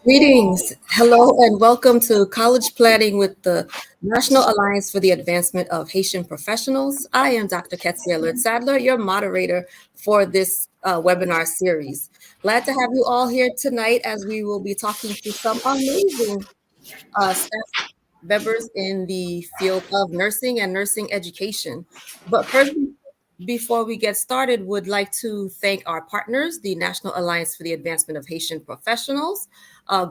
Greetings. Hello and welcome to College Planning with the National Alliance for the Advancement of Haitian Professionals. I am Dr. Ketsia Sadler, your moderator for this webinar series. Glad to have you all here tonight as we will be talking to some amazing staff members in the field of nursing and nursing education. But first, before we get started, would like to thank our partners, the National Alliance for the Advancement of Haitian Professionals,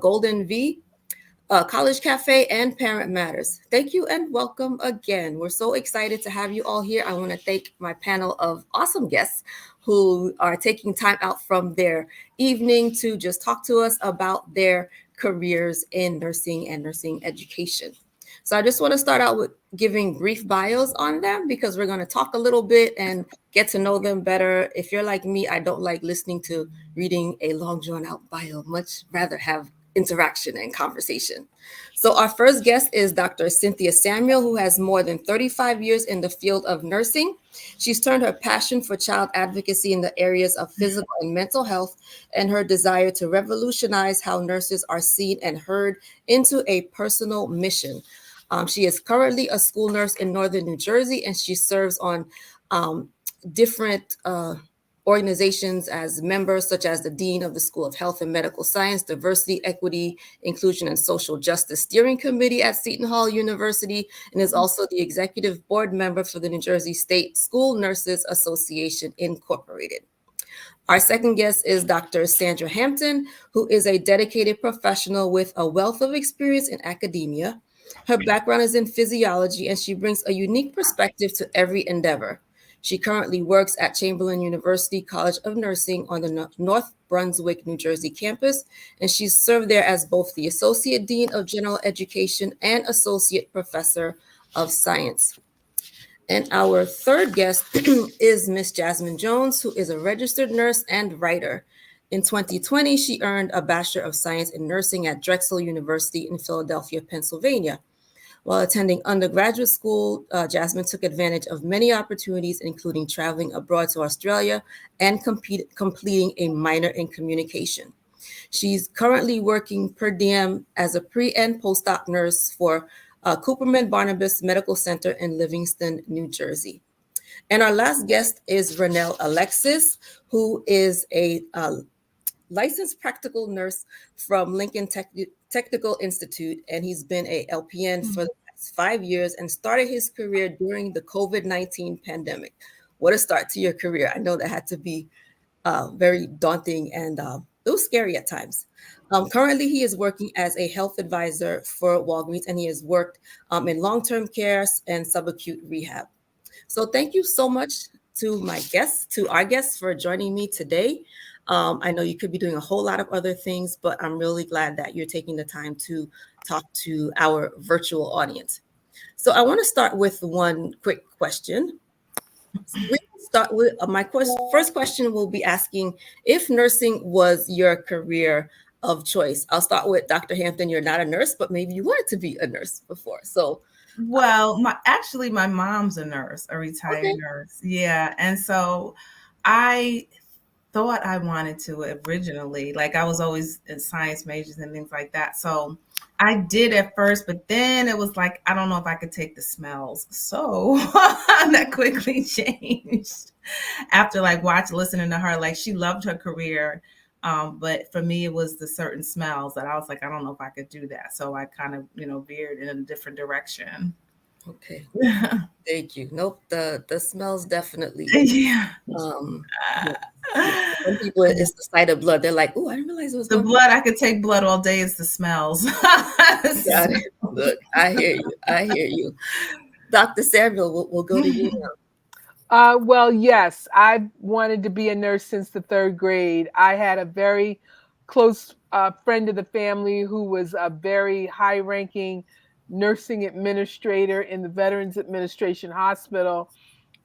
Golden V, College Cafe, and Parent Matters. Thank you and welcome again. We're so excited to have you all here. I want to thank my panel of awesome guests who are taking time out from their evening to just talk to us about their careers in nursing and nursing education. So I just want to start out with giving brief bios on them because we're going to talk a little bit and get to know them better. If you're like me, I don't like listening to reading a long drawn out bio, much rather have interaction and conversation. So our first guest is Dr. Cynthia Samuel, who has more than 35 years in the field of nursing. She's turned her passion for child advocacy in the areas of physical and mental health and her desire to revolutionize how nurses are seen and heard into a personal mission. She is currently a school nurse in Northern New Jersey, and she serves on different organizations as members, such as the Dean of the School of Health and Medical Science, Diversity, Equity, Inclusion, and Social Justice Steering Committee at Seton Hall University, and is also the executive board member for the New Jersey State School Nurses Association, Incorporated. Our second guest is Dr. Sandra Hampton, who is a dedicated professional with a wealth of experience in academia. Her background is in physiology, and she brings a unique perspective to every endeavor. She currently works at Chamberlain University College of Nursing on the North Brunswick, New Jersey campus, and she's served there as both the Associate Dean of General Education and Associate Professor of Science. And our third guest is Miss Jasmine Jones, who is a registered nurse and writer. In 2020, she earned a Bachelor of Science in Nursing at Drexel University in Philadelphia, Pennsylvania. While attending undergraduate school, Jasmine took advantage of many opportunities, including traveling abroad to Australia and completing a minor in communication. She's currently working per diem as a pre and postdoc nurse for Cooperman Barnabas Medical Center in Livingston, New Jersey. And our last guest is Renel Alexis, who is a licensed practical nurse from Lincoln Technical Institute, and he's been a LPN for the past 5 years and started his career during the COVID-19 pandemic. What a start to your career. I know that had to be very daunting and it was scary at times. Currently, he is working as a health advisor for Walgreens, and he has worked in long-term care and subacute rehab. So thank you so much to our guests for joining me today. I know you could be doing a whole lot of other things, but I'm really glad that you're taking the time to talk to our virtual audience. So I want to start with one quick question. We can start with first question will be asking if nursing was your career of choice. I'll start with Dr. Hampton. You're not a nurse, but maybe you wanted to be a nurse before. So well, my mom's a nurse, a retired nurse. Yeah. And so I thought I wanted to originally, like I was always in science majors and things like that. So I did at first, but then it was like, I don't know if I could take the smells. So that quickly changed after listening to her, like she loved her career. But for me, it was the certain smells that I was like, I don't know if I could do that. So I kind of, veered in a different direction. Okay. Thank you. Nope. The smells definitely. Yeah. Some people, it's the sight of blood. They're like, "Oh, I didn't realize it was the blood. I could take blood all day. It's the smells." Got it. Look, I hear you. I hear you. Dr. Samuel, we'll go to you now. Well, yes, I've wanted to be a nurse since the third grade. I had a very close friend of the family who was a very high-ranking nursing administrator in the Veterans Administration Hospital,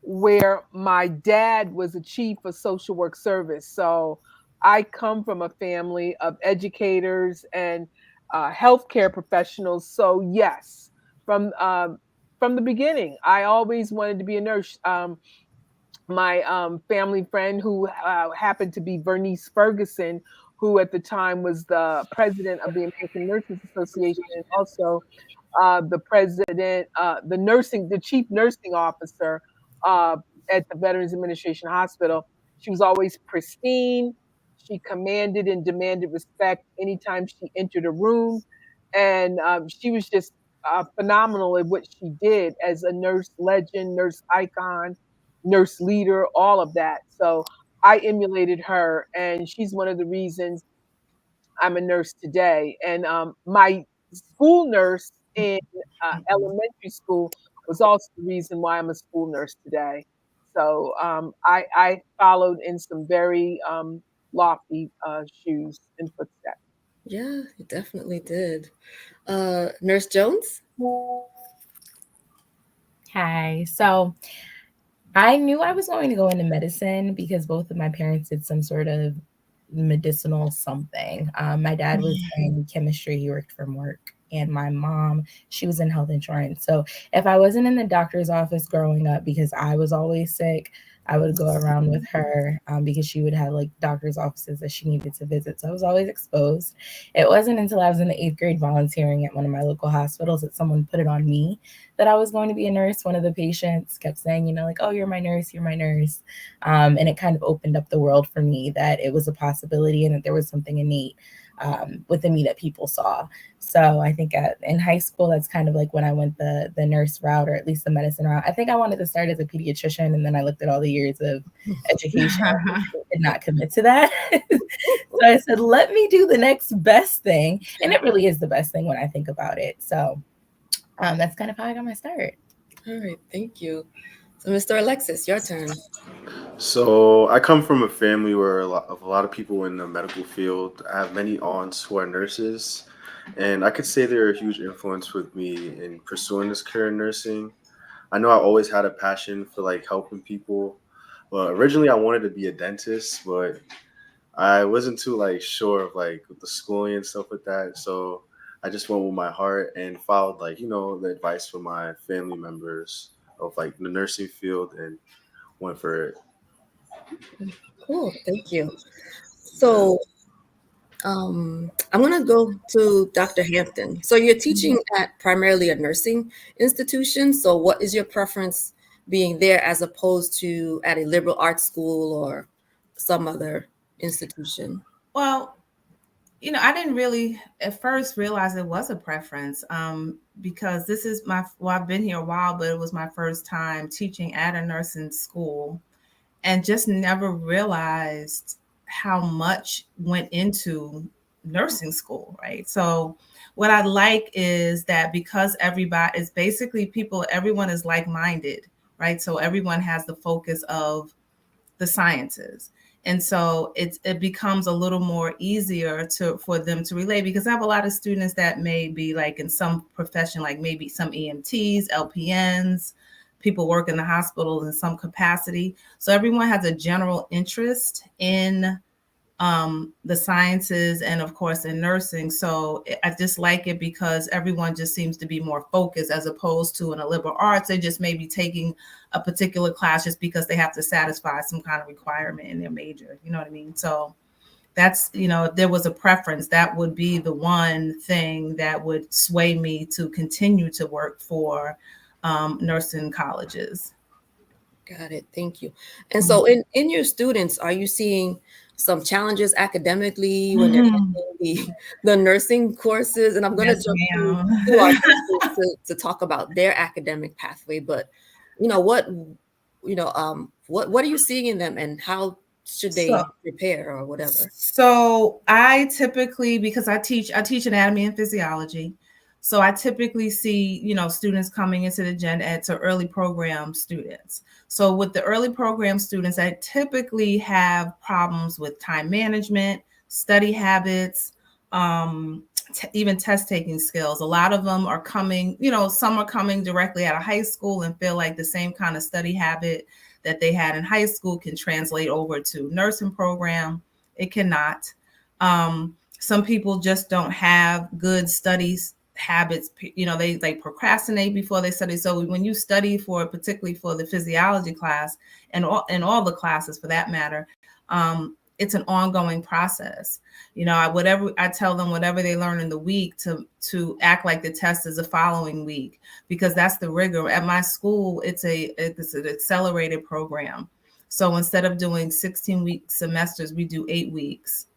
where my dad was a chief of social work service. So I come from a family of educators and healthcare professionals. So yes, from the beginning, I always wanted to be a nurse. My family friend who happened to be Bernice Ferguson, who at the time was the president of the American Nurses Association, and also the president, the chief nursing officer at the Veterans Administration Hospital. She was always pristine. She commanded and demanded respect anytime she entered a room. And she was just phenomenal at what she did as a nurse legend, nurse icon, nurse leader, all of that. So I emulated her, and she's one of the reasons I'm a nurse today. And my school nurse in elementary school was also the reason why I'm a school nurse today. So I followed in some very lofty shoes and footsteps. Yeah, you definitely did. Nurse Jones? Hi. So I knew I was going to go into medicine because both of my parents did some sort of medicinal something. My dad was in chemistry, he worked for Merck, and my mom, she was in health insurance. So if I wasn't in the doctor's office growing up because I was always sick, I would go around with her because she would have like doctor's offices that she needed to visit. So I was always exposed. It wasn't until I was in the 8th grade volunteering at one of my local hospitals that someone put it on me that I was going to be a nurse. One of the patients kept saying, like, oh, you're my nurse, you're my nurse. And it kind of opened up the world for me that it was a possibility and that there was something innate within me that people saw. So I think in high school, that's kind of like when I went the nurse route, or at least the medicine route. I think I wanted to start as a pediatrician, and then I looked at all the years of education and did not commit to that. So I said, let me do the next best thing. And it really is the best thing when I think about it. So that's kind of how I got my start. All right, thank you. So Mr. Alexis, your turn. So I come from a family where a lot of people in the medical field. I have many aunts who are nurses, and I could say they're a huge influence with me in pursuing this career in nursing. I know I always had a passion for like helping people. But originally I wanted to be a dentist, but I wasn't too like sure of like the schooling and stuff like that. So I just went with my heart and followed like, the advice from my family members of like the nursing field and went for it. Cool, thank you. So I'm going to go to Dr. Hampton. So you're teaching at primarily a nursing institution. So what is your preference being there as opposed to at a liberal arts school or some other institution? Well, I didn't really at first realize it was a preference because this is I've been here a while, but it was my first time teaching at a nursing school, and just never realized how much went into nursing school, right? So what I like is that because everybody is basically everyone is like-minded, right? So everyone has the focus of the sciences. And so it becomes a little more easier for them to relate, because I have a lot of students that may be like in some profession, like maybe some EMTs, LPNs, people work in the hospital in some capacity. So everyone has a general interest in the sciences and of course in nursing. So I just like it because everyone just seems to be more focused, as opposed to in a liberal arts, they just may be taking a particular class just because they have to satisfy some kind of requirement in their major. You know what I mean? So that's, if there was a preference, that would be the one thing that would sway me to continue to work for nursing colleges. Got it. Thank you. And so in your students, are you seeing some challenges academically when they're taking the nursing courses? And I'm going to jump to our teachers to talk about their academic pathway. But, what are you seeing in them, and how should they prepare or whatever? So I typically, because I teach anatomy and physiology, so I typically see, students coming into the gen ed, so early program students. So with the early program students, I typically have problems with time management, study habits, even test taking skills. A lot of them are coming, some are coming directly out of high school and feel like the same kind of study habit that they had in high school can translate over to nursing program. It cannot. Some people just don't have good studies habits. They procrastinate before they study. So when you study particularly for the physiology class and all the classes for that matter, it's an ongoing process. I tell them whatever they learn in the week to act like the test is the following week, because that's the rigor. At my school, it's an accelerated program. So instead of doing 16-week semesters, we do 8 weeks,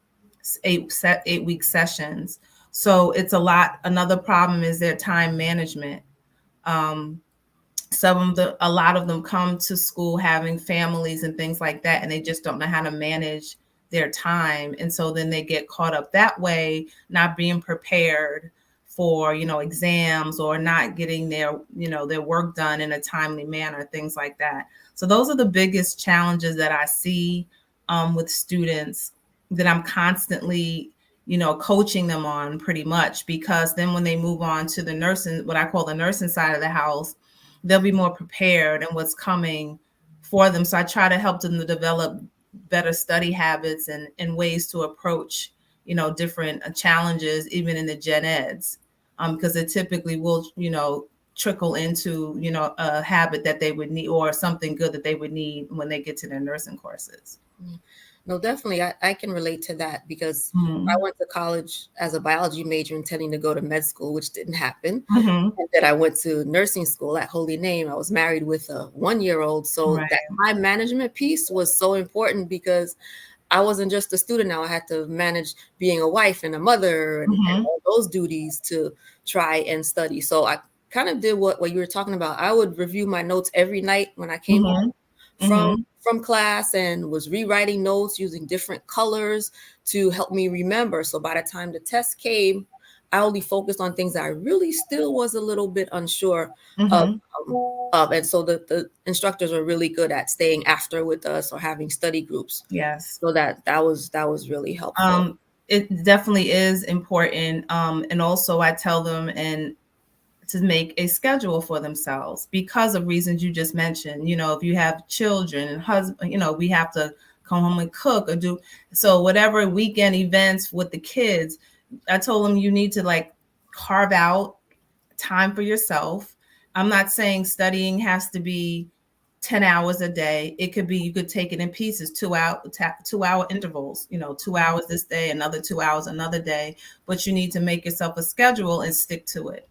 8-week sessions. So it's a lot. Another problem is their time management. A lot of them come to school having families and things like that, and they just don't know how to manage their time. And so then they get caught up that way, not being prepared for, exams, or not getting their work done in a timely manner, things like that. So those are the biggest challenges that I see with students that I'm constantly, coaching them on, pretty much, because then when they move on to the nursing, what I call the nursing side of the house, they'll be more prepared in what's coming for them. So I try to help them to develop better study habits and ways to approach, different challenges, even in the gen eds, because it typically will, trickle into, a habit that they would need, or something good that they would need when they get to their nursing courses. No, definitely. I can relate to that, because I went to college as a biology major intending to go to med school, which didn't happen. And then I went to nursing school at Holy Name. I was married with a 1-year-old. So that time management piece was so important, because I wasn't just a student now. I had to manage being a wife and a mother and all those duties to try and study. So I kind of did what you were talking about. I would review my notes every night when I came home from class, and was rewriting notes using different colors to help me remember. So by the time the test came, I only focused on things that I really still was a little bit unsure of. And so the instructors were really good at staying after with us or having study groups. Yes. So that was really helpful. It definitely is important. And also I tell them to make a schedule for themselves, because of reasons you just mentioned. If you have children and husband, we have to come home and cook or do, so whatever weekend events with the kids, I told them you need to carve out time for yourself. I'm not saying studying has to be 10 hours a day. It could be, you could take it in pieces, 2-hour intervals, 2 hours this day, another 2 hours another day, but you need to make yourself a schedule and stick to it.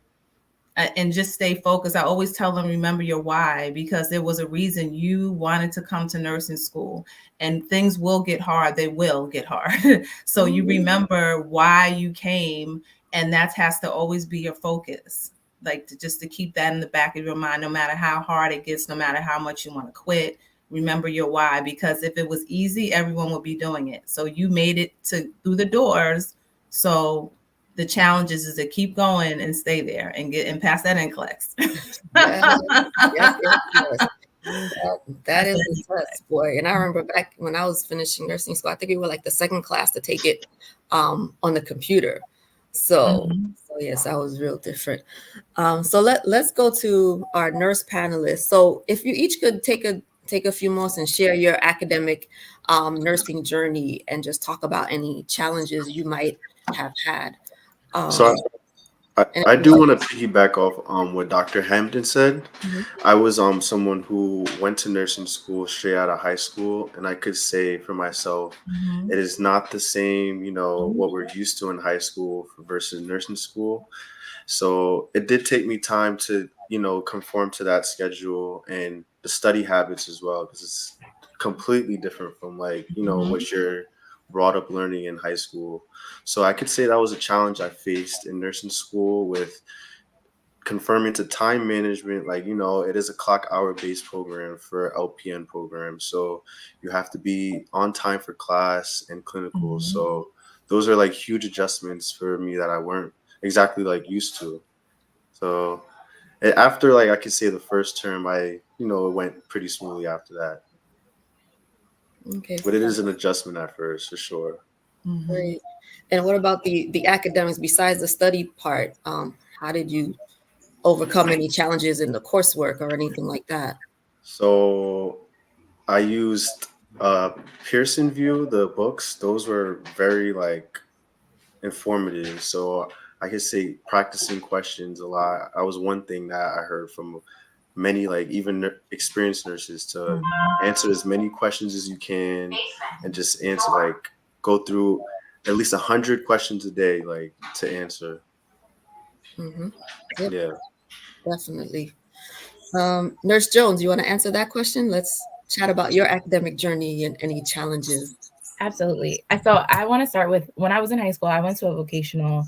And just stay focused. I always tell them, remember your why, because there was a reason you wanted to come to nursing school, and things will get hard. They will get hard. So you remember why you came, and that has to always be your focus. Just to keep that in the back of your mind, no matter how hard it gets, no matter how much you want to quit, remember your why, because if it was easy, everyone would be doing it. So you made it through the doors. So the challenge is to keep going and stay there and pass that NCLEX. Yes. That is the test, boy. And I remember back when I was finishing nursing school, I think we were the second class to take it on the computer. So yes, that was real different. So let's go to our nurse panelists. So if you each could take a few moments and share your academic nursing journey, and just talk about any challenges you might have had. So I do want to piggyback off what Dr. Hampton said. I was someone who went to nursing school straight out of high school, and I could say for myself, it is not the same, what we're used to in high school versus nursing school. So it did take me time to, conform to that schedule and the study habits as well, because it's completely different from what you're brought up learning in high school. So I could say that was a challenge I faced in nursing school, with conforming to time management. It is a clock hour based program for LPN program. So you have to be on time for class and clinical. So those are huge adjustments for me that I weren't exactly used to. So after I could say the first term, it went pretty smoothly after that. Okay. But it is an adjustment at first, for sure. Great. And what about the academics besides the study part? How did you overcome any challenges in the coursework or anything like that? So I used Pearson View, the books. Those were very informative. So I could say practicing questions a lot. That was one thing that I heard from many, like even experienced nurses, to answer as many questions as you can, and just answer, like go through at least 100 questions a day, like to answer. Mm-hmm. Yep, Yeah. definitely. Nurse Jones, you want to answer that question? Let's chat about your academic journey and any challenges. Absolutely. So I want to start with when I was in high school, I went to a vocational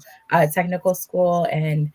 technical school, and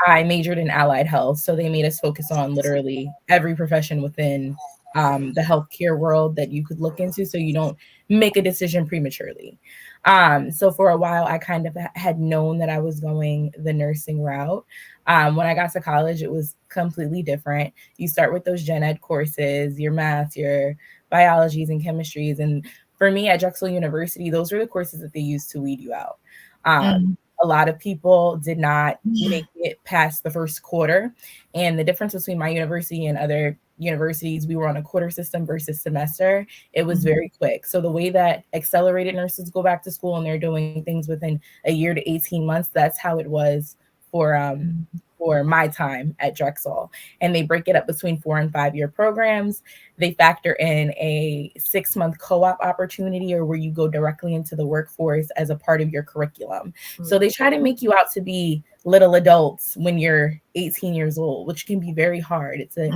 I majored in allied health. So they made us focus on literally every profession within the healthcare world that you could look into, so you don't make a decision prematurely. So for a while, I kind of had known that I was going the nursing route. When I got to college, it was completely different. You start with those gen ed courses, your math, your biologies and chemistries, and for me at Drexel University, those were the courses that they used to weed you out. A lot of people did not make it past the first quarter. And the difference between my university and other universities, we were on a quarter system versus semester. It was very quick. So the way that accelerated nurses go back to school and they're doing things within a year to 18 months, that's how it was for my time at Drexel. And they break it up between 4 and 5 year programs. They factor in a 6-month co-op opportunity, or where you go directly into the workforce as a part of your curriculum. So they try to make you out to be little adults when you're 18 years old, which can be very hard. It's a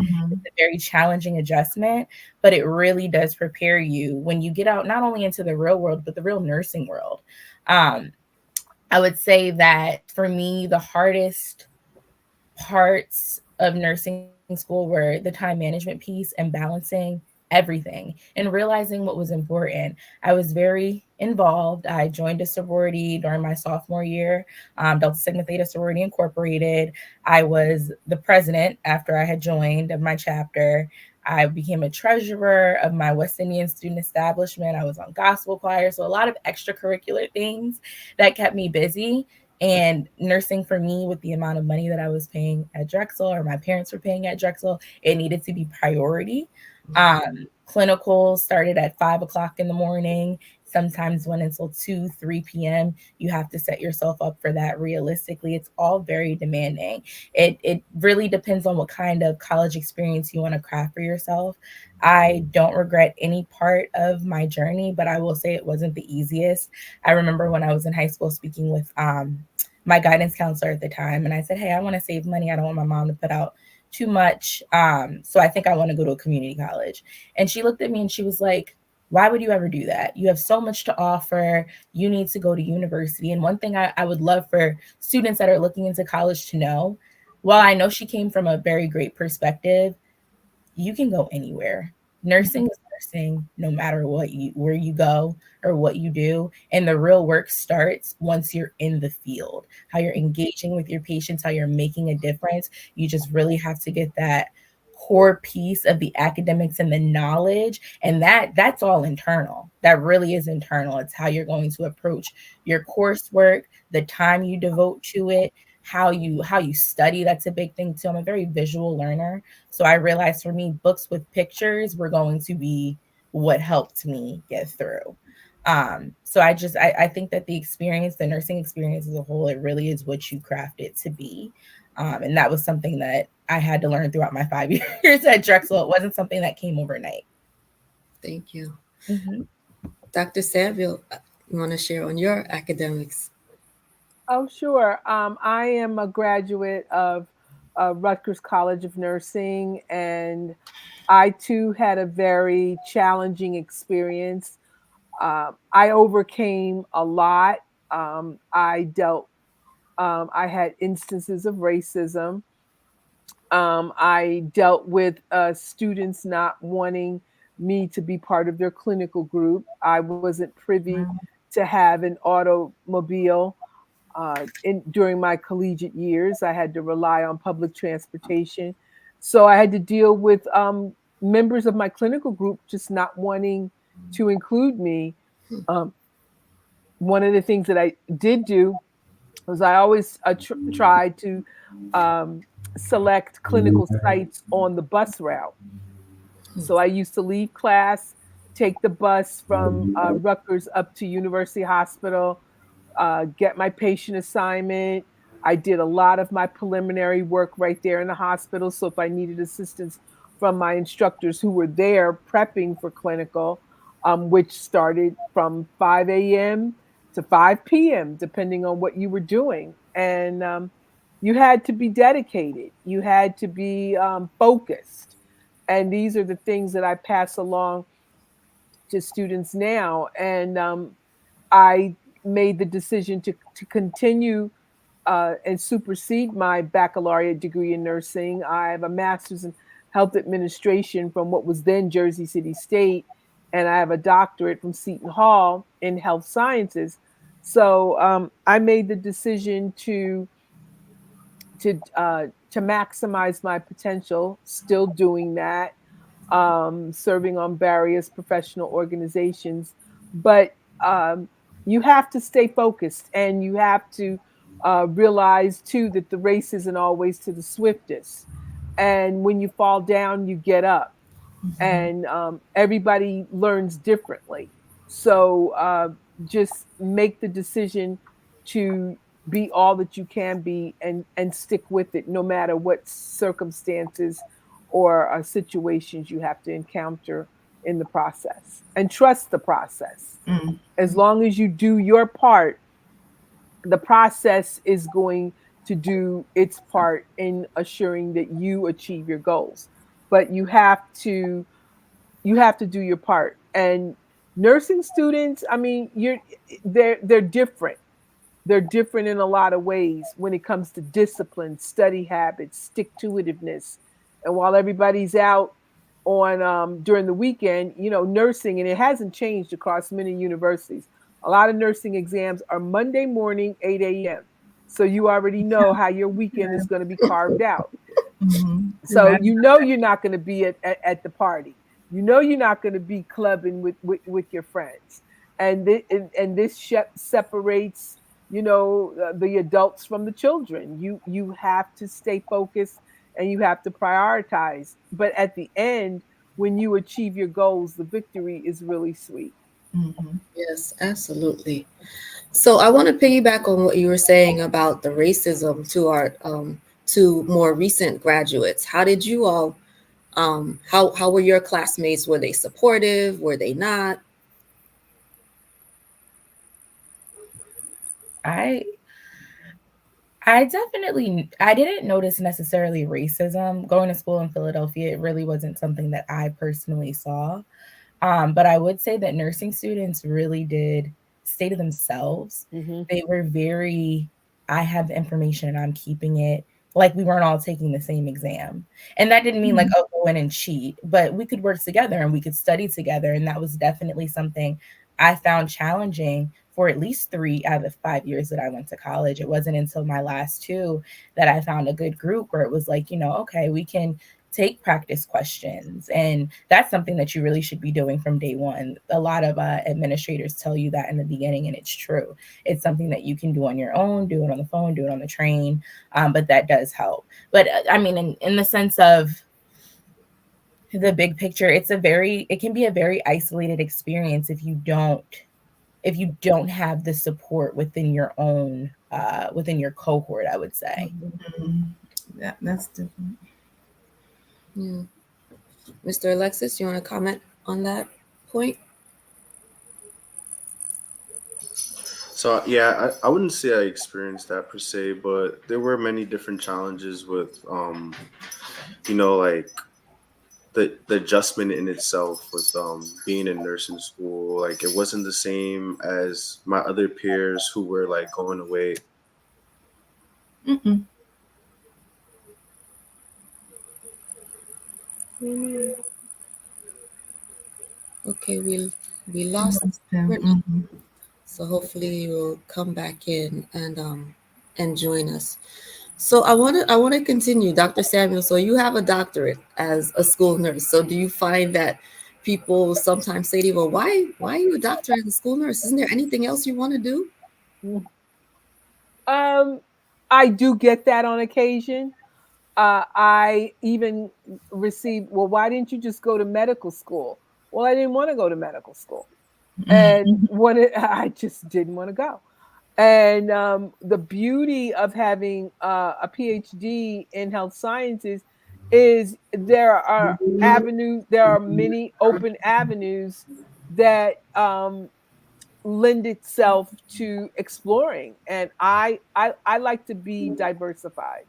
very challenging adjustment, but it really does prepare you when you get out, not only into the real world, but the real nursing world. I would say that for me, the hardest parts of nursing school were the time management piece and balancing everything and realizing what was important. I was very involved. I joined a sorority during my sophomore year, Delta Sigma Theta Sorority Incorporated. I was the president after I had joined of my chapter. I became a treasurer of my West Indian student establishment. I was on gospel choir. So a lot of extracurricular things that kept me busy. And nursing for me, with the amount of money that I was paying at Drexel, or my parents were paying at Drexel, it needed to be priority. Clinicals started at 5 o'clock in the morning, sometimes went until 2, 3 p.m. You have to set yourself up for that. Realistically, it's all very demanding. It really depends on what kind of college experience you want to craft for yourself. I don't regret any part of my journey, but I will say it wasn't the easiest. I remember when I was in high school speaking with my guidance counselor at the time, and I said, hey, I want to save money. I don't want my mom to put out too much. So I think I want to go to a community college. And she looked at me and she was like, why would you ever do that? You have so much to offer. You need to go to university. And one thing I would love for students that are looking into college to know, while I know she came from a very great perspective, you can go anywhere. Nursing is nursing no matter where you go or what you do. And the real work starts once you're in the field, how you're engaging with your patients, how you're making a difference. You just really have to get that core piece of the academics and the knowledge, and that's all internal. That really is internal. It's how you're going to approach your coursework, the time you devote to it, how you study. That's a big thing too. I'm a very visual learner, so I realized for me, books with pictures were going to be what helped me get through. So I think that the nursing experience as a whole, it really is what you craft it to be. And that was something that I had to learn throughout my 5 years at Drexel. It wasn't something that came overnight. Thank you. Dr. Samuel, you want to share on your academics? Oh, sure. I am a graduate of Rutgers College of Nursing, and I too had a very challenging experience. I overcame a lot. I had instances of racism. I dealt with students not wanting me to be part of their clinical group. I wasn't privy to have an automobile during my collegiate years. I had to rely on public transportation. So I had to deal with members of my clinical group just not wanting to include me. One of the things that I did do was I always tried to select clinical sites on the bus route. So I used to leave class, take the bus from Rutgers up to University Hospital, get my patient assignment. I did a lot of my preliminary work right there in the hospital. So if I needed assistance from my instructors who were there prepping for clinical, which started from 5 a.m. to 5 p.m., depending on what you were doing. And you had to be dedicated, you had to be focused. And these are the things that I pass along to students now. And I made the decision to continue and supersede my baccalaureate degree in nursing. I have a master's in health administration from what was then Jersey City State, and I have a doctorate from Seton Hall in health sciences. So I made the decision to maximize my potential, still doing that, serving on various professional organizations. But you have to stay focused, and you have to realize too that the race isn't always to the swiftest. And when you fall down, you get up, and everybody learns differently. So just make the decision to be all that you can be, and stick with it no matter what circumstances or situations you have to encounter in the process, and trust the process. As long as you do your part, the process is going to do its part in assuring that you achieve your goals. But you have to do your part. And nursing students, I mean, they're different. They're different in a lot of ways when it comes to discipline, study habits, stick-to-itiveness. And while everybody's out on during the weekend, nursing, and it hasn't changed across many universities. A lot of nursing exams are Monday morning, 8 a.m. So you already know how your weekend is going to be carved out. So you're not going to be at the party. You're not going to be clubbing with your friends. And this separates the adults from the children. You have to stay focused, and you have to prioritize. But at the end, when you achieve your goals, the victory is really sweet. Yes, absolutely. So I want to piggyback on what you were saying about the racism to our to more recent graduates. How did you all how were your classmates? Were they supportive? Were they not? I definitely, I didn't notice necessarily racism going to school in Philadelphia. It really wasn't something that I personally saw. But I would say that nursing students really did stay to themselves. They were very, I have the information and I'm keeping it. Like we weren't all taking the same exam. And that didn't mean like, oh, go in and cheat, but we could work together and we could study together. And that was definitely something I found challenging for at least 3 out of 5 years that I went to college. It wasn't until my last 2 that I found a good group where it was like, okay, we can take practice questions. And that's something that you really should be doing from day one. A lot of administrators tell you that in the beginning, and it's true. It's something that you can do on your own, do it on the phone, do it on the train, but that does help. But I mean, in the sense of the big picture, it can be a very isolated experience if you don't have the support within your own, within your cohort, I would say. Yeah, that's different. Yeah. Mr. Alexis, you want to comment on that point? So yeah, I wouldn't say I experienced that per se, but there were many different challenges with like the adjustment in itself with being in nursing school. Like it wasn't the same as my other peers who were like going away. Okay, we lost Renel. So hopefully you'll come back in and join us. So I want to continue, Dr. Samuel. So you have a doctorate as a school nurse. So do you find that people sometimes say to you, well, why are you a doctor as a school nurse? Isn't there anything else you want to do? I do get that on occasion. I even received, well, why didn't you just go to medical school? Well, I didn't want to go to medical school. And I just didn't want to go. And the beauty of having a PhD in health sciences is there are avenues, there are many open avenues that lend itself to exploring. And I like to be diversified.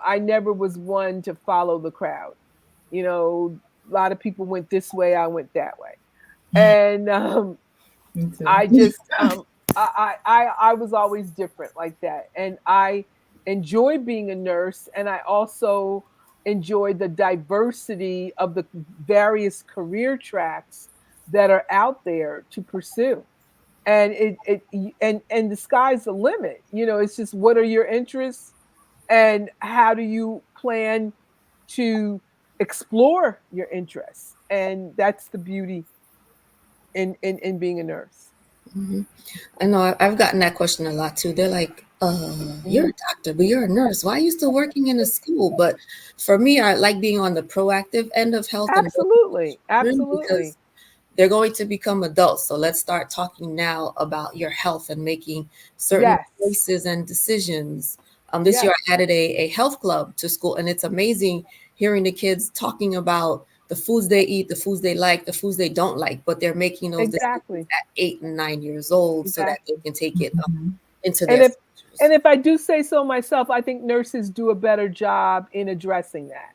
I never was one to follow the crowd. A lot of people went this way, I went that way. And Me too. I just I was always different like that. And I enjoy being a nurse, and I also enjoy the diversity of the various career tracks that are out there to pursue. And and the sky's the limit. It's just, what are your interests, and how do you plan to explore your interests? And that's the beauty in being a nurse. Mhm. I know I've gotten that question a lot too. They're like, you're a doctor, but you're a nurse. Why are you still working in a school? But for me, I like being on the proactive end of health and Absolutely. children Absolutely. because they're going to become adults. So let's start talking now about your health and making certain Yes. choices and decisions. This year Yes. I added a health club to school, and it's amazing hearing the kids talking about the foods they eat, the foods they like, the foods they don't like, but they're making those decisions Exactly. at 8 and 9 years old so that they Exactly. can take it Mhm. into And their if futures. I do say so myself, I think nurses do a better job in addressing that.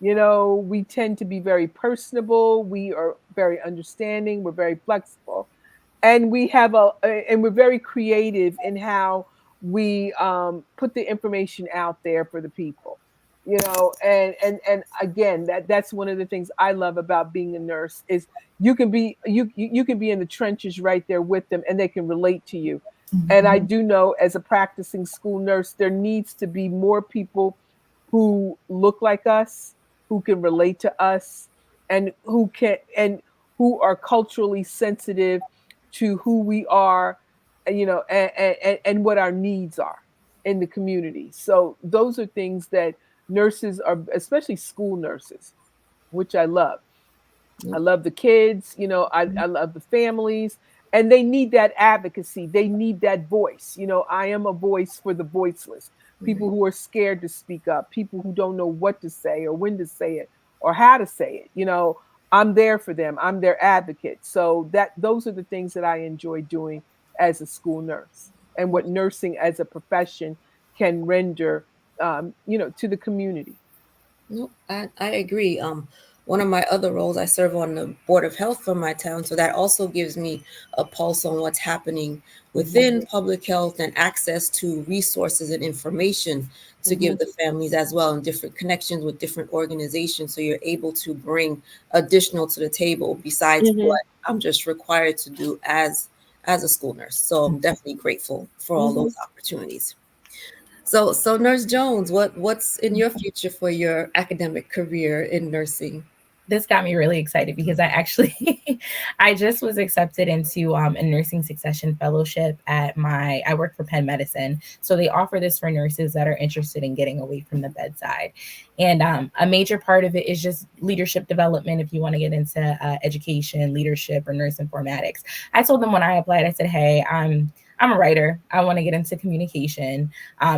We tend to be very personable, we are very understanding, we're very flexible, and we're very creative in how we put the information out there for the people. And again, that's one of the things I love about being a nurse is you can be in the trenches right there with them, and they can relate to you. And I Mhm. do know, as a practicing school nurse, there needs to be more people who look like us, who can relate to us, and who are culturally sensitive to who we are, and what our needs are in the community. So those are things that nurses are, especially school nurses, which I love. I Yep. love the kids, I love the families, and they need that advocacy. They need that voice. I am a voice for the voiceless, people Right. who are scared to speak up, people who don't know what to say or when to say it or how to say it. I'm there for them. I'm their advocate. So those are the things that I enjoy doing as a school nurse, and what nursing as a profession can render, to the community. Nope, I agree. One of my other roles, I serve on the board of health for my town, so that also gives me a pulse on what's happening Hmm. within public health and access to resources and information to Hmm. give the families as well, and different connections with different organizations. So you're able to bring additional to the table besides Hmm. what I'm just required to do as a school nurse. So I'm definitely grateful for all Hmm. those opportunities. So Nurse Jones, what's in your future for your academic career in nursing? This got me really excited because I actually I just was accepted into a nursing succession fellowship at I work for Penn Medicine. So they offer this for nurses that are interested in getting away from the bedside. And a major part of it is just leadership development if you want to get into education, leadership, or nurse informatics. I told them when I applied, I said, hey, I'm a writer. I want to get into communication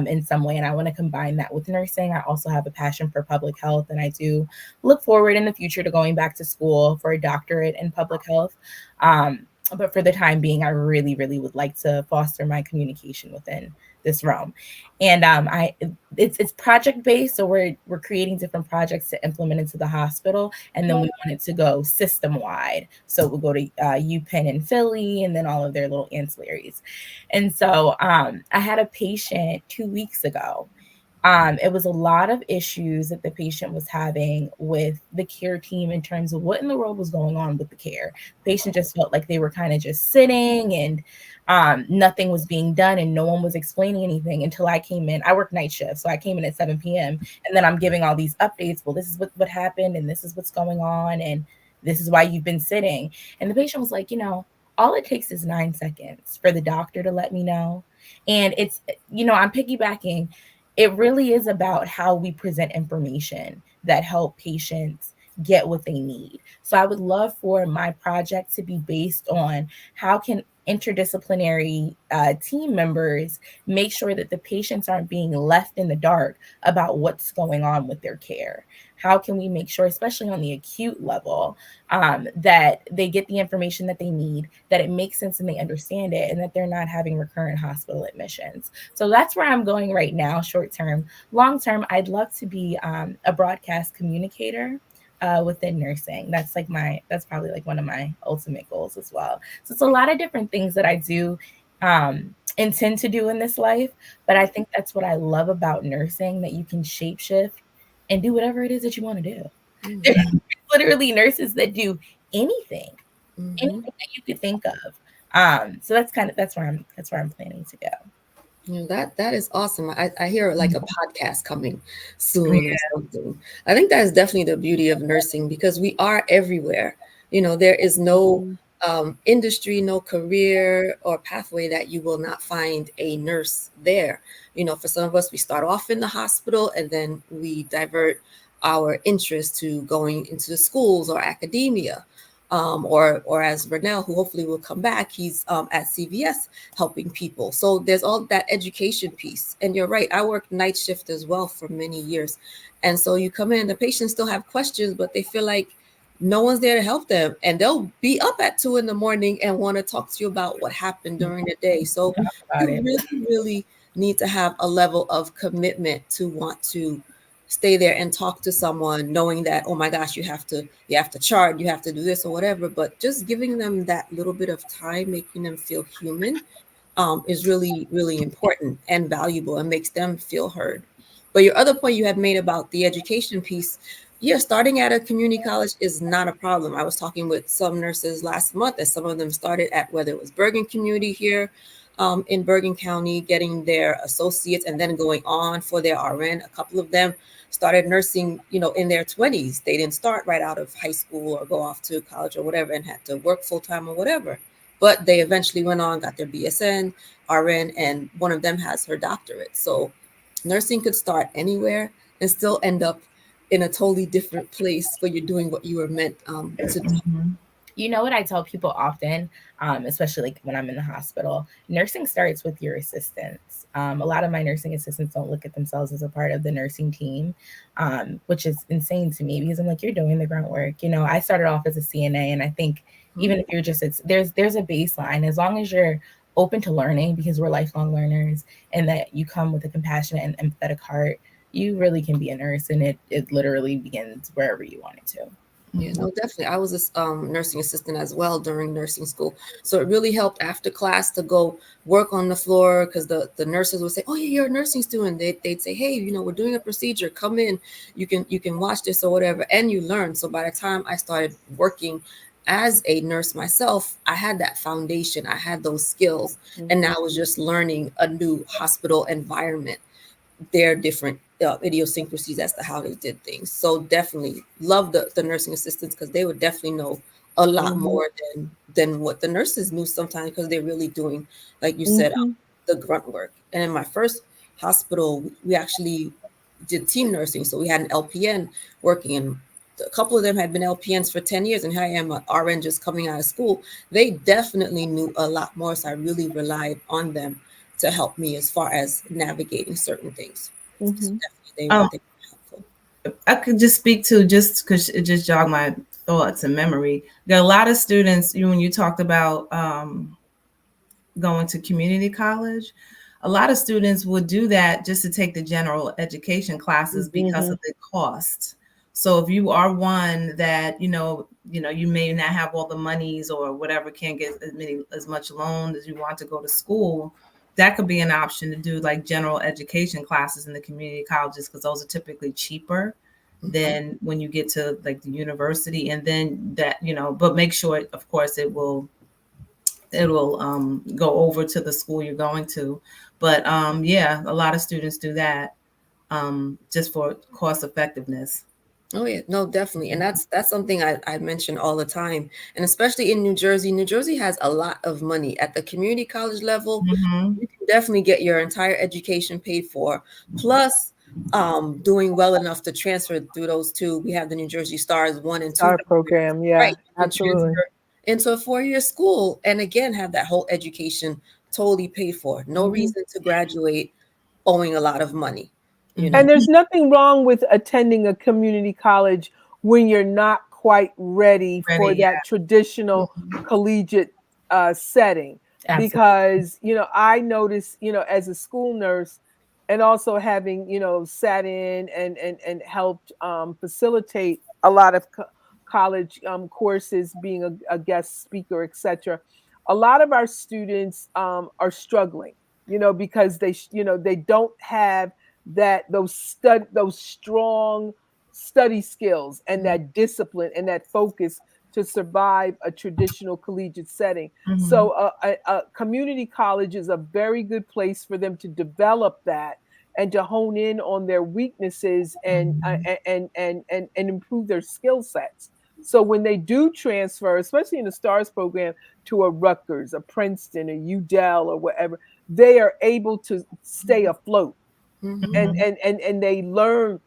in some way, and I want to combine that with nursing. I also have a passion for public health, and I do look forward in the future to going back to school for a doctorate in public health. But for the time being, I really, really would like to foster my communication within this realm. And it's project based, so we're creating different projects to implement into the hospital, and then we want it to go system wide. So we'll go to UPenn in Philly, and then all of their little ancillaries. And so I had a patient 2 weeks ago. It was a lot of issues that the patient was having with the care team in terms of what in the world was going on with the care. The patient just felt like they were kind of just sitting, and nothing was being done, and no one was explaining anything until I came in. I work night shift, so I came in at 7 p.m. and then I'm giving all these updates. Well, this is what happened, and this is what's going on, and this is why you've been sitting. And the patient was like, all it takes is 9 seconds for the doctor to let me know. And it's, I'm piggybacking, it really is about how we present information that help patients get what they need. So I would love for my project to be based on interdisciplinary team members make sure that the patients aren't being left in the dark about what's going on with their care? How can we make sure, especially on the acute level, that they get the information that they need, that it makes sense and they understand it, and that they're not having recurrent hospital admissions? So that's where I'm going right now, short term. Long term, I'd love to be a broadcast communicator within nursing. That's probably like one of my ultimate goals as well. So it's a lot of different things that I do intend to do in this life, but I think that's what I love about nursing, that you can shapeshift and do whatever it is that you want to do. Mm-hmm. There's literally nurses that do anything, Mm-hmm. anything that you could think of. So that's where I'm planning to go. That is awesome. I hear like a podcast coming soon or something. I think that is definitely the beauty of nursing, because we are everywhere. There is no industry, no career or pathway that you will not find a nurse there. For some of us, we start off in the hospital and then we divert our interest to going into the schools or academia. Or as Renel, who hopefully will come back, he's at CVS helping people. So there's all that education piece. And you're right, I worked night shift as well for many years. And so you come in, the patients still have questions, but they feel like no one's there to help them. And they'll be up at 2 a.m. and want to talk to you about what happened during the day. So you really, really need to have a level of commitment to want to stay there and talk to someone, knowing that, oh my gosh, you have to chart, you have to do this or whatever, but just giving them that little bit of time, making them feel human, is really, really important and valuable and makes them feel heard. But your other point you had made about the education piece, yeah, starting at a community college is not a problem. I was talking with some nurses last month, and some of them started at, whether it was Bergen Community here, in Bergen County, getting their associates and then going on for their RN. A couple of them started nursing, in their 20s. They didn't start right out of high school or go off to college or whatever and had to work full time or whatever. But they eventually went on, got their BSN, RN, and one of them has her doctorate. So nursing could start anywhere and still end up in a totally different place where you're doing what you were meant to do. You know what I tell people often, especially like when I'm in the hospital, nursing starts with your assistants. A lot of my nursing assistants don't look at themselves as a part of the nursing team, which is insane to me, because I'm like, you're doing the grunt work. I started off as a CNA, and I think even if you're just, there's a baseline, as long as you're open to learning, because we're lifelong learners, and that you come with a compassionate and empathetic heart, you really can be a nurse, and it literally begins wherever you want it to. Yeah, no, definitely. I was a nursing assistant as well during nursing school. So it really helped after class to go work on the floor, because the nurses would say, oh, yeah, you're a nursing student. They'd say, hey, we're doing a procedure. Come in. You can watch this or whatever. And you learn. So by the time I started working as a nurse myself, I had that foundation. I had those skills. And now I was just learning a new hospital environment, their different idiosyncrasies as to how they did things. So definitely love the nursing assistants, because they would definitely know a lot more than what the nurses knew sometimes, because they're really doing, like you said, the grunt work. And in my first hospital, we actually did team nursing. So we had an LPN working, and a couple of them had been LPNs for 10 years, and here I am, an RN just coming out of school. They definitely knew a lot more, so I really relied on them to help me as far as navigating certain things. So definitely they were helpful. I could just speak to, just because it just jogged my thoughts and memory. There are a lot of students, when you talked about going to community college, a lot of students would do that just to take the general education classes because of the cost. So if you are one that, you may not have all the monies or whatever, can't get as much loan as you want to go to school, that could be an option to do like general education classes in the community colleges, because those are typically cheaper than when you get to like the university. And then that, but make sure, of course, it will go over to the school you're going to. But yeah, a lot of students do that just for cost effectiveness. Oh yeah, no, definitely. And that's something I mention all the time. And especially in New Jersey. New Jersey has a lot of money at the community college level. You can definitely get your entire education paid for, plus doing well enough to transfer through those two. We have the New Jersey Stars 1 and 2 Our program, yeah, right, absolutely. into a 4-year school and again have that whole education totally paid for. No reason to graduate owing a lot of money. You know? And there's nothing wrong with attending a community college when you're not quite ready for that traditional collegiate setting. Absolutely. Because, you know, I noticed, you know, as a school nurse and also having, you know, sat in and helped facilitate a lot of college courses, being a guest speaker, etc. A lot of our students are struggling, you know, because they don't have those strong study skills and that discipline and that focus to survive a traditional collegiate setting. So a community college is a very good place for them to develop that and to hone in on their weaknesses and improve their skill sets. So when they do transfer, especially in the STARS program, to a Rutgers, a Princeton, a UDEL, or whatever, they are able to stay afloat. And they learn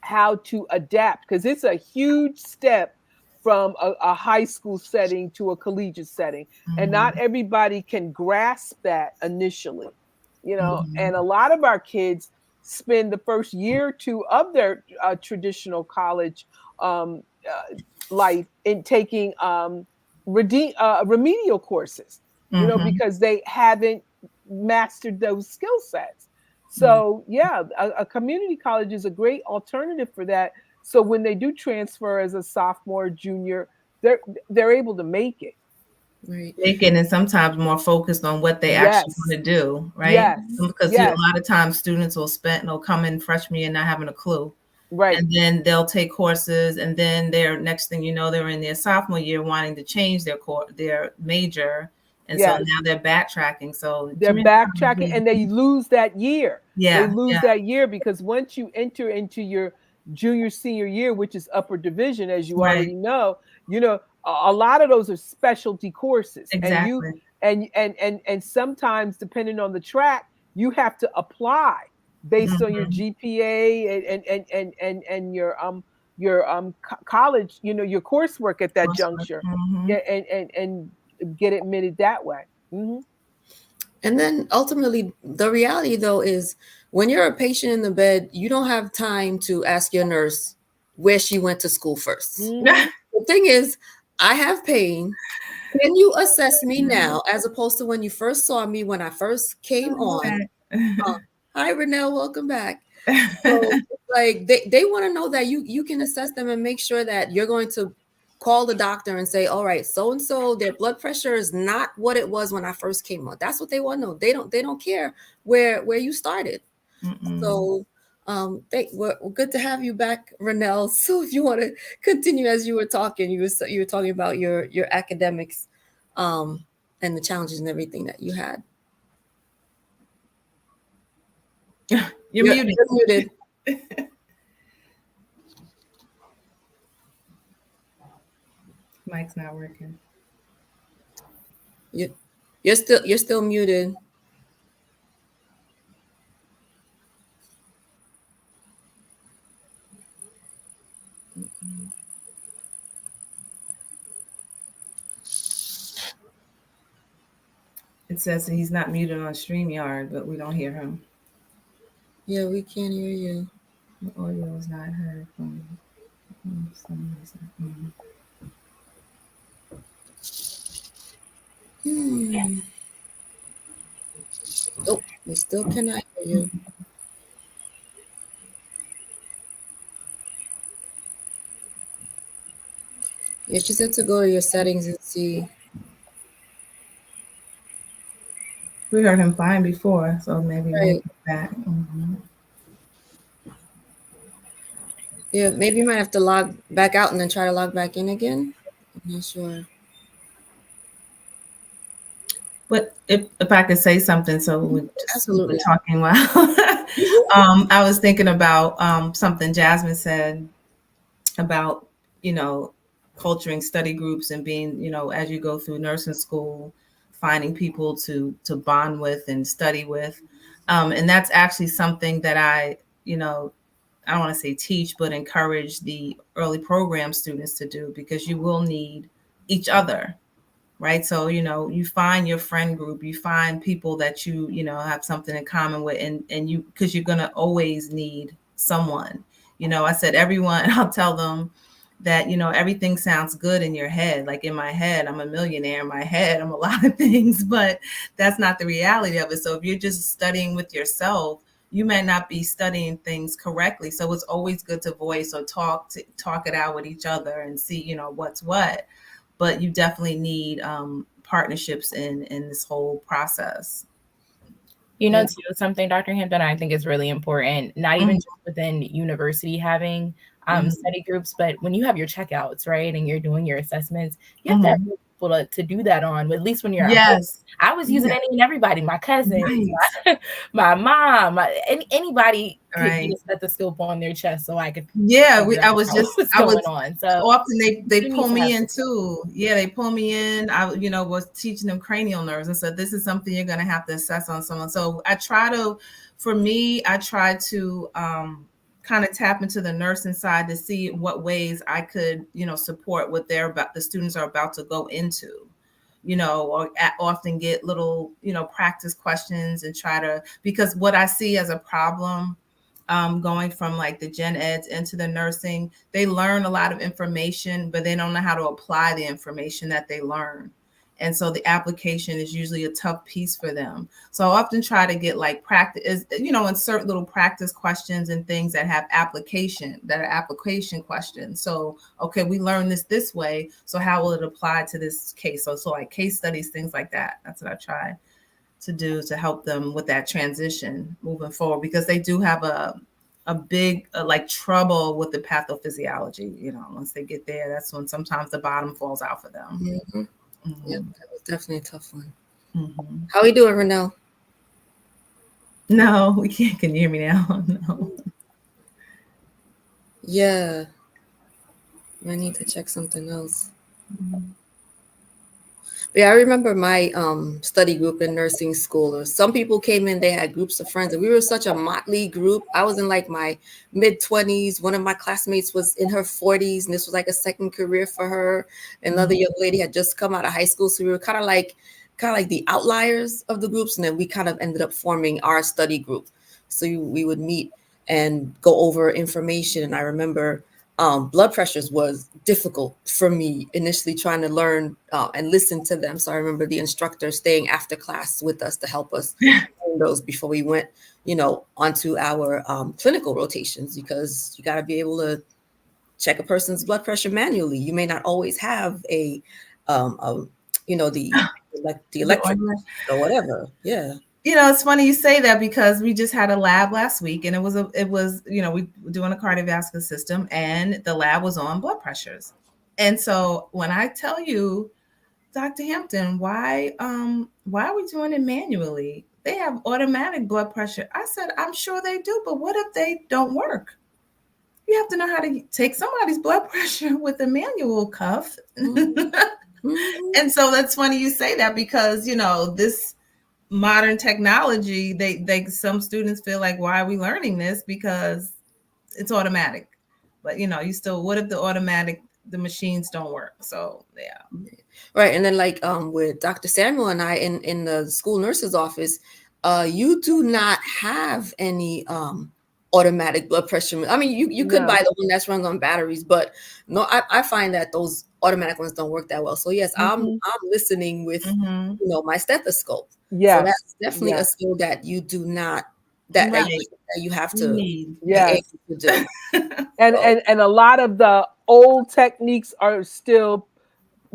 how to adapt, because it's a huge step from a high school setting to a collegiate setting. And not everybody can grasp that initially, you know. And a lot of our kids spend the first year or two of their traditional college life in taking remedial courses, you know, because they haven't mastered those skill sets. So yeah, a community college is a great alternative for that. So when they do transfer as a sophomore, junior, they're able to make it. Right. And sometimes more focused on what they actually want to do, right? Because a lot of times students will come in freshman year not having a clue. Right. And then they'll take courses, and then next thing you know, they're in their sophomore year wanting to change their major. And so now they're backtracking. So they're backtracking and they lose that year. They lose that year because once you enter into your junior, senior year, which is upper division, as you already know, you know, a lot of those are specialty courses. Exactly. And sometimes, depending on the track, you have to apply based on your GPA and your college, you know, your coursework at that juncture, and get admitted that way. And then ultimately, the reality though is when you're a patient in the bed, you don't have time to ask your nurse where she went to school first. The thing is, I have pain. Can you assess me now, as opposed to when you first saw me when I first came on? Hi, Renel, welcome back. So, like they want to know that you can assess them and make sure that you're going to call the doctor and say, all right, so and so, their blood pressure is not what it was when I first came on. That's what they want to know. They don't care where you started. So we're good to have you back, Renel. So if you want to continue as you were talking, you were talking about your academics and the challenges and everything that you had. You're muted. You're muted. Mic's not working. You're still muted. It says that he's not muted on StreamYard, but we don't hear him. Yeah, we can't hear you. The audio is not heard from some reason. Oh, we still cannot hear you. Yeah, she said to go to your settings and see. We heard him fine before, so maybe we'll get back. Yeah, maybe you might have to log back out and then try to log back in again. I'm not sure. But if I could say something, so we're Absolutely talking while I was thinking about something Jasmine said about, you know, culturing study groups and being, you know, as you go through nursing school, finding people to bond with and study with. And that's actually something that I don't want to say teach, but encourage the early program students to do, because you will need each other. right? So, you find your friend group, you find people that you have something in common with, and you, because you're going to always need someone. I said, everyone, I'll tell them that, everything sounds good in your head. Like in my head, I'm a millionaire. In my head, I'm a lot of things, but that's not the reality of it. So if you're just studying with yourself, you may not be studying things correctly. So it's always good to voice or talk it out with each other and see, what's what. But you definitely need partnerships in this whole process. Too, something, Dr. Hampton, I think is really important, not even just within university having study groups, but when you have your checkouts, right, and you're doing your assessments, you have to have people to do that on, at least when you're at home. I was using any and everybody, my cousin, my mom, anybody could get a stethoscope on their chest so I could I was going on. So often they pull me in too. They pull me in. I was teaching them cranial nerves and said, this is something you're going to have to assess on someone. So I try to kind of tap into the nursing side to see what ways I could support what the students are about to go into. Or often get little, practice questions and because what I see as a problem going from like the gen eds into the nursing, they learn a lot of information, but they don't know how to apply the information that they learn. And so the application is usually a tough piece for them. So I often try to get like practice, insert little practice questions and things that have application questions. So, okay, we learned this way. So how will it apply to this case? So like case studies, things like that. That's what I try to do to help them with that transition moving forward, because they do have a big like trouble with the pathophysiology. Once they get there, that's when sometimes the bottom falls out for them. Mm-hmm. Yeah, that was definitely a tough one. How are we doing, Renel? No, we can't. Can you hear me now? No. Yeah. I need to check something else. Yeah, I remember my study group in nursing school. Some people came in, they had groups of friends, and we were such a motley group. I was in like my mid-20s. One of my classmates was in her 40s, and this was like a second career for her. Another young lady had just come out of high school, so we were kind of like the outliers of the groups, and then we kind of ended up forming our study group. So we would meet and go over information. And I remember blood pressures was difficult for me initially, trying to learn and listen to them. So I remember the instructor staying after class with us to help us learn those before we went, onto our clinical rotations, because you got to be able to check a person's blood pressure manually. You may not always have the electric or whatever. Yeah. It's funny you say that, because we just had a lab last week, and it was we were doing a cardiovascular system, and the lab was on blood pressures. And so when I tell you, Dr. Hampton, why are we doing it manually? They have automatic blood pressure. I said, I'm sure they do, but what if they don't work? You have to know how to take somebody's blood pressure with a manual cuff. And so that's funny you say that, because this modern technology, they some students feel like, why are we learning this? Because it's automatic. But you still, what if the machines don't work? So yeah. Right. And then like with Dr. Samuel and I in the school nurse's office, you do not have any automatic blood pressure. I mean, you could buy the one that's run on batteries, but no, I find that those automatic ones don't work that well. So yes, I'm listening with my stethoscope. Yeah, so that's definitely a skill that you do not that you have to be able to do. And a lot of the old techniques are still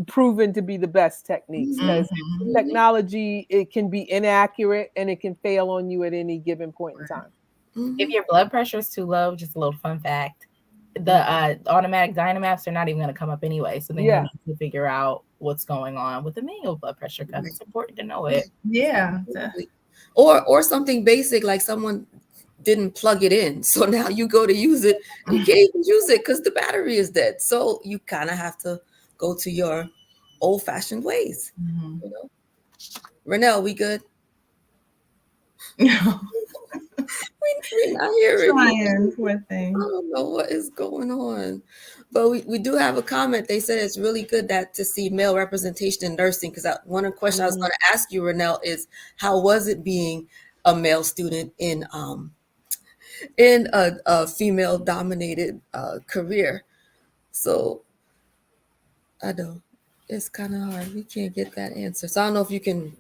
proven to be the best techniques, because technology, it can be inaccurate and it can fail on you at any given point in time. If your blood pressure is too low, just a little fun fact, the automatic Dynamaps are not even going to come up anyway. So then you need to figure out what's going on with the manual blood pressure cuff. It's important to know it. Yeah. Or something basic, like someone didn't plug it in. So now you go to use it, you can't even use it because the battery is dead. So you kind of have to go to your old-fashioned ways. Renel, we good? We we're not hearing you. Trying, poor thing. I don't know what is going on. But we do have a comment. They said it's really good that to see male representation in nursing, because one of the questions I was going to ask you, Renel, is how was it being a male student in a female dominated career? So I know it's kind of hard. We can't get that answer. So I don't know if you can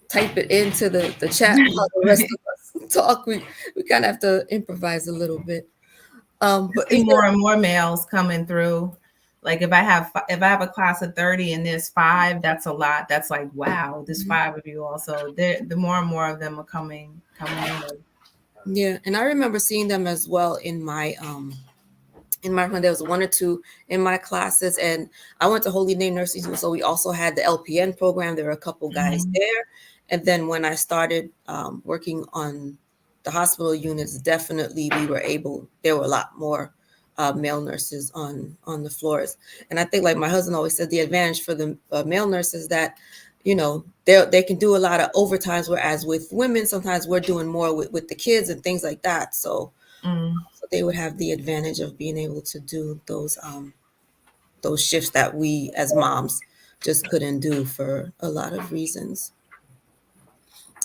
type it into the chat while the rest of us talk. We kind of have to improvise a little bit. But See more and more males coming through. Like if I have a class of 30 and there's 5, that's a lot. That's like, wow, there's 5 of you also. The more and more of them are coming in. Yeah, and I remember seeing them as well in my when there was 1 or 2 in my classes, and I went to Holy Name Nursing School, so we also had the LPN program. There were a couple guys there, and then when I started working on the hospital units, definitely there were a lot more male nurses on the floors. And I think, like my husband always said, the advantage for the male nurses that, they can do a lot of overtimes, whereas with women, sometimes we're doing more with the kids and things like that. So they would have the advantage of being able to do those shifts that we as moms just couldn't do for a lot of reasons.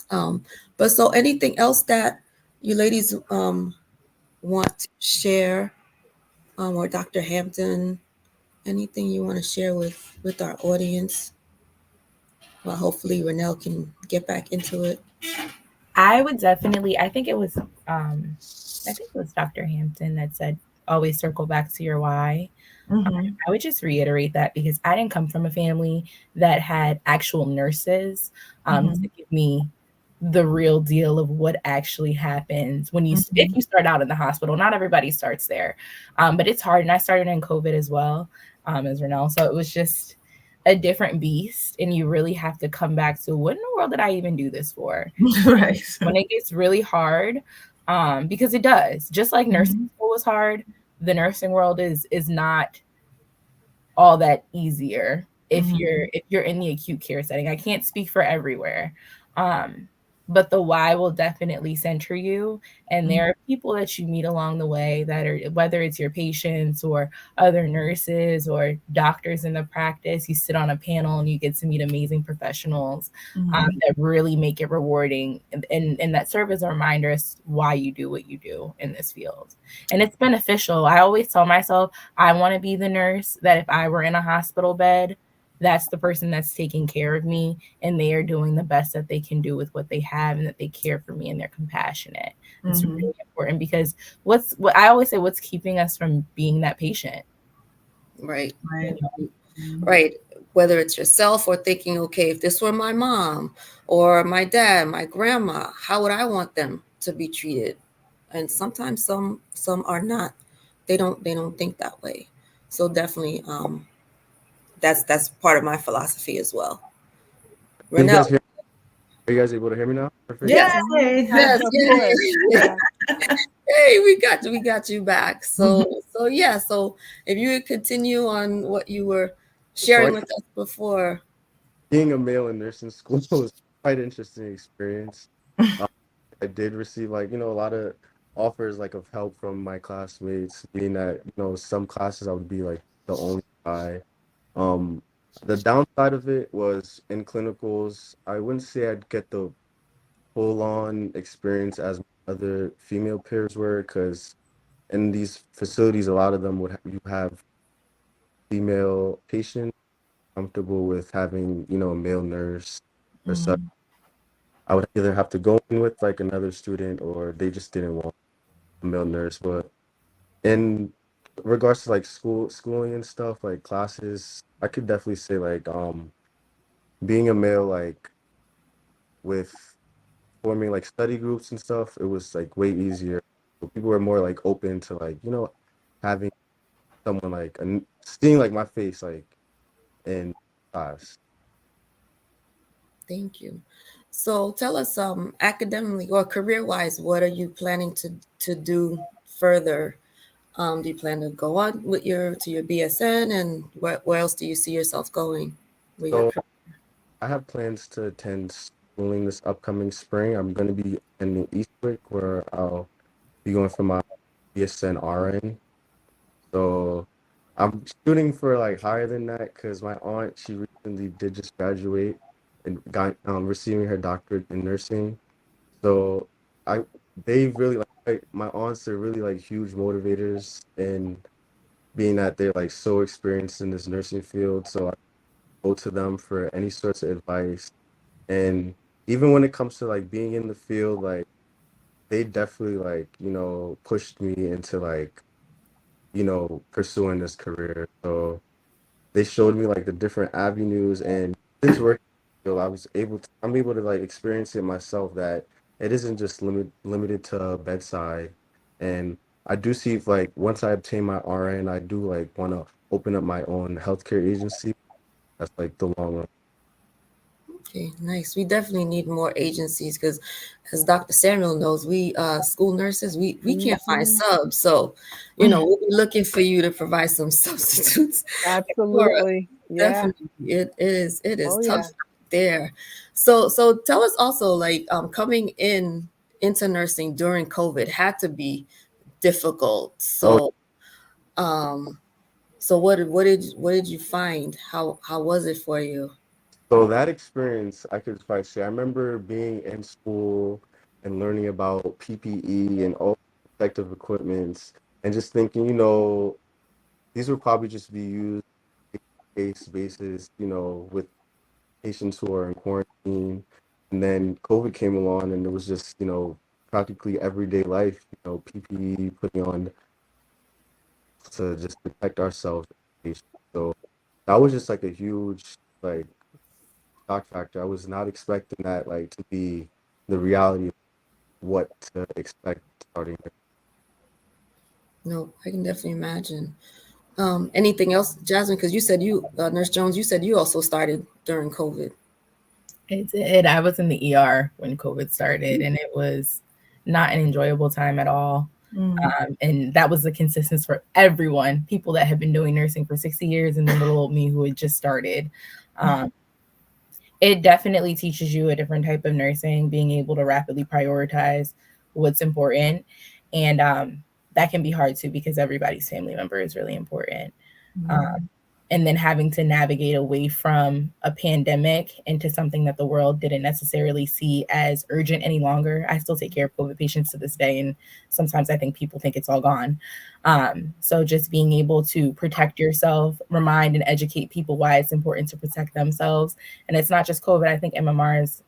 But so anything else that you ladies want to share, or Dr. Hampton, anything you want to share with our audience? Well, hopefully Renel can get back into it. I would definitely, I think it was Dr. Hampton that said, always circle back to your why. I would just reiterate that because I didn't come from a family that had actual nurses to give me the real deal of what actually happens when if you start out in the hospital. Not everybody starts there, but it's hard. And I started in COVID as well, as Renel. So it was just a different beast, and you really have to come back to, what in the world did I even do this for? Right. When it gets really hard, because it does. Just like nursing school was hard, the nursing world is not all that easier if you're in the acute care setting. I can't speak for everywhere, but the why will definitely center you. And there are people that you meet along the way that are, whether it's your patients or other nurses or doctors in the practice, you sit on a panel and you get to meet amazing professionals that really make it rewarding and that serve as a reminder as to why you do what you do in this field. And it's beneficial. I always tell myself, I want to be the nurse that if I were in a hospital bed, that's the person that's taking care of me, and they are doing the best that they can do with what they have, and that they care for me and they're compassionate. It's really important, because what I always say, what's keeping us from being that patient? Right. Right. Whether it's yourself or thinking, okay, if this were my mom or my dad, my grandma, how would I want them to be treated? And sometimes some are not. They don't think that way. So definitely, that's part of my philosophy as well. Renel. Are you guys able to hear me now? Perfect. Yes. Yes, of course. Hey, we got you back. So yeah. So if you would continue on what you were sharing with us before. Being a male in nursing school was quite an interesting experience. I did receive a lot of offers of help from my classmates, being that some classes I would be the only guy. The downside of it was in clinicals, I wouldn't say I'd get the full-on experience as other female peers were, because in these facilities, a lot of them you have female patients comfortable with having a male nurse or such. I would either have to go in with another student, or they just didn't want a male nurse. But in regards to schooling and stuff, classes, I could definitely say being a male with forming study groups and stuff, it was way easier. People were more open to having someone seeing my face in class. Thank you. So tell us, academically or career-wise, what are you planning to do further? Do you plan to go on with your BSN, and where else do you see yourself going? So I have plans to attend schooling this upcoming spring. I'm going to be in Eastwick, where I'll be going for my BSN RN. So I'm shooting for like higher than that because my aunt, she recently did just graduate and got receiving her doctorate in nursing. So I they really like my aunts are really like huge motivators, and being that they're like so experienced in this nursing field, so I go to them for any sorts of advice. And even when it comes to like being in the field, like they definitely like, pushed me into like, pursuing this career. So they showed me like the different avenues, and since working in the field, I'm able to like experience it myself that it isn't just limited to bedside. And I do see if like once I obtain my RN, I do like want to open up my own healthcare agency. That's like the long run. Okay, nice. We definitely need more agencies because, as Dr. Samuel knows, we school nurses, we can't find subs. So, we'll be looking for you to provide some substitutes. Absolutely. Yeah. Definitely. It is Oh, tough yeah. there. So tell us also, like, coming into nursing during COVID had to be difficult. Oh, Um, so what did you find? How was it for you? so that experience, I could probably say, I remember being in school and learning about PPE and all protective equipments, and just thinking, these would probably just be used case basis, with patients who are in quarantine. And then COVID came along, and it was just, practically everyday life, PPE, putting on to just protect ourselves. So that was just like a huge, like, shock factor. I was not expecting that, like, to be the reality of what to expect starting. No, I can definitely imagine. Anything else, Jasmine? Because you said Nurse Jones, you said you also started during COVID. It did. I was in the ER when COVID started, and it was not an enjoyable time at all. And that was the consistency for everyone, people that had been doing nursing for 60 years and then little old me who had just started. It definitely teaches you a different type of nursing, being able to rapidly prioritize what's important. And that can be hard too because everybody's family member is really important. And then having to navigate away from a pandemic into something that the world didn't necessarily see as urgent any longer. I still take care of COVID patients to this day, and sometimes I think people think it's all gone. So just being able to protect yourself, remind and educate people why it's important to protect themselves. And it's not just COVID. I think MMR is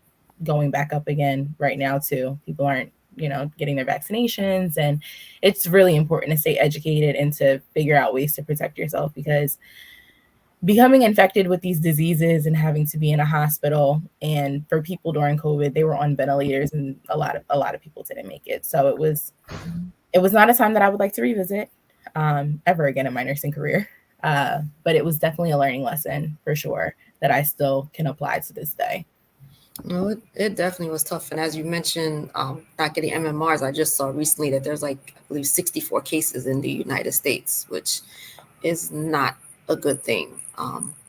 going back up again right now too. People aren't getting their vaccinations, and it's really important to stay educated and to figure out ways to protect yourself, because becoming infected with these diseases and having to be in a hospital, and for people during COVID, they were on ventilators, and a lot of people didn't make it. So it was not a time that I would like to revisit ever again in my nursing career. But it was definitely a learning lesson for sure that I still can apply to this day. No, it definitely was tough. And as you mentioned, not getting MMRs, I just saw recently that there's like, I believe, 64 cases in the United States, which is not a good thing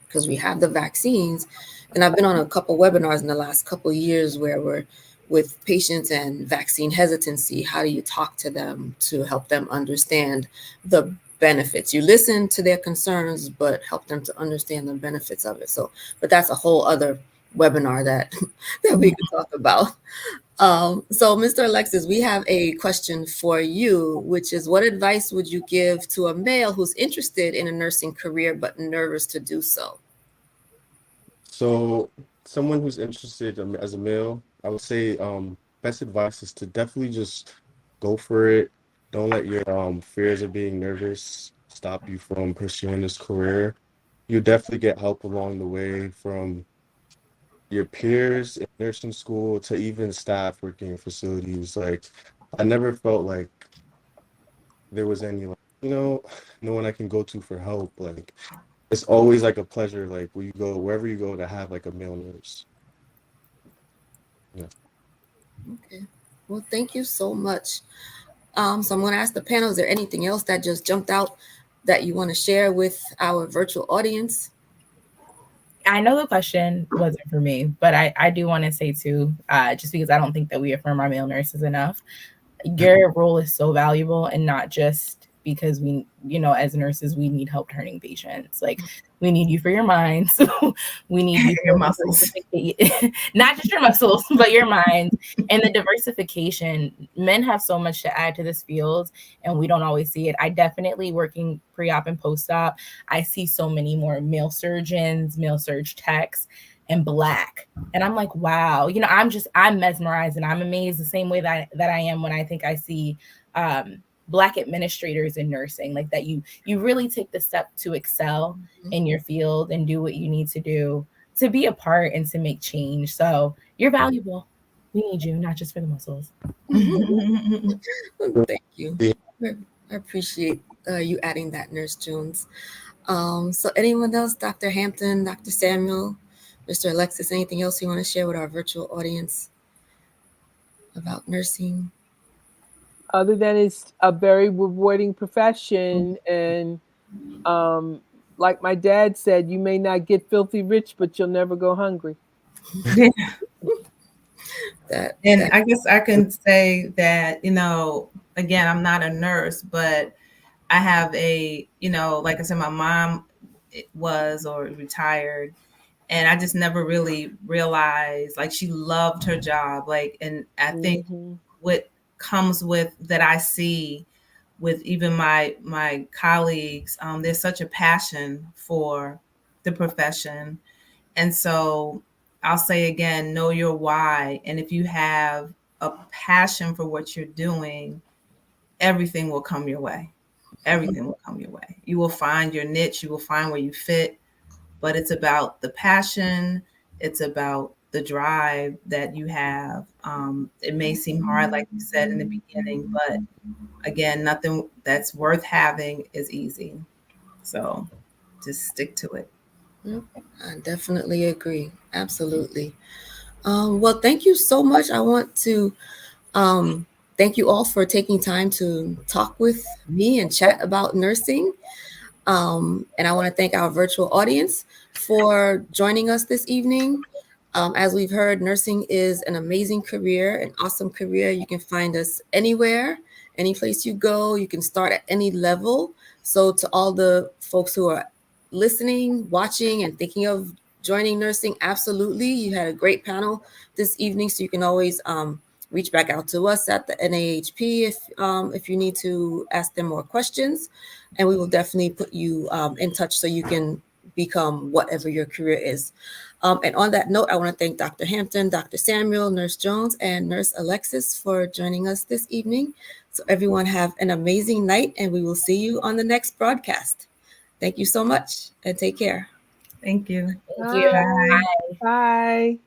because we have the vaccines. And I've been on a couple webinars in the last couple of years where we're with patients and vaccine hesitancy. How do you talk to them to help them understand the benefits? You listen to their concerns, but help them to understand the benefits of it. So, but that's a whole other webinar that we could talk about. So Mr. Alexis, we have a question for you, which is, what advice would you give to a male who's interested in a nursing career but nervous to do so? So someone who's interested as a male, I would say best advice is to definitely just go for it. Don't let your fears of being nervous stop you from pursuing this career. You definitely get help along the way from your peers in nursing school to even staff working in facilities. Like, I never felt like there was any, like, no one I can go to for help. Like, it's always like a pleasure, like, where you go, wherever you go, to have like a male nurse. Yeah. Okay. Well, thank you so much. So I'm going to ask the panel, is there anything else that just jumped out that you want to share with our virtual audience? I know the question wasn't for me, but I do want to say too, just because I don't think that we affirm our male nurses enough, your role is so valuable, and not just because we, as nurses, we need help turning patients. Like, we need you for your mind. So we need you for your muscles, not just your muscles, but your mind, and the diversification. Men have so much to add to this field, and we don't always see it. I definitely, working pre-op and post-op, I see so many more male surgeons, male surge techs, and Black. And I'm like, wow, I'm mesmerized and I'm amazed the same way that I am when I think I see Black administrators in nursing, like that you really take the step to excel in your field and do what you need to do to be a part and to make change. So you're valuable. We need you, not just for the muscles. Thank you. I appreciate you adding that, Nurse Jones. So anyone else, Dr. Hampton, Dr. Samuel, Mr. Alexis, anything else you want to share with our virtual audience about nursing? Other than it's a very rewarding profession, and like my dad said, you may not get filthy rich, but you'll never go hungry. And I guess I can say that, again, I'm not a nurse, but I have like I said, my mom was or retired, and I just never really realized, like, she loved her job. Like, and I think what comes with that, I see with even my colleagues, there's such a passion for the profession. And so I'll say again, know your why. And if you have a passion for what you're doing, everything will come your way. Everything will come your way. You will find your niche. You will find where you fit. But it's about the passion. It's about the drive that you have. It may seem hard, like you said in the beginning, but again, nothing that's worth having is easy. So just stick to it. I definitely agree. Absolutely. Well, thank you so much. I want to thank you all for taking time to talk with me and chat about nursing. And I want to thank our virtual audience for joining us this evening. As we've heard, nursing is an amazing career, an awesome career. You can find us anywhere, any place you go. You can start at any level. So to all the folks who are listening, watching, and thinking of joining nursing, absolutely. You had a great panel this evening, so you can always reach back out to us at the NAAHP if you need to ask them more questions, and we will definitely put you in touch so you can become whatever your career is. And on that note, I want to thank Dr. Hampton, Dr. Samuel, Nurse Jones, and Nurse Alexis for joining us this evening. So everyone have an amazing night, and we will see you on the next broadcast. Thank you so much, and take care. Thank you. Thank you. Bye. Bye.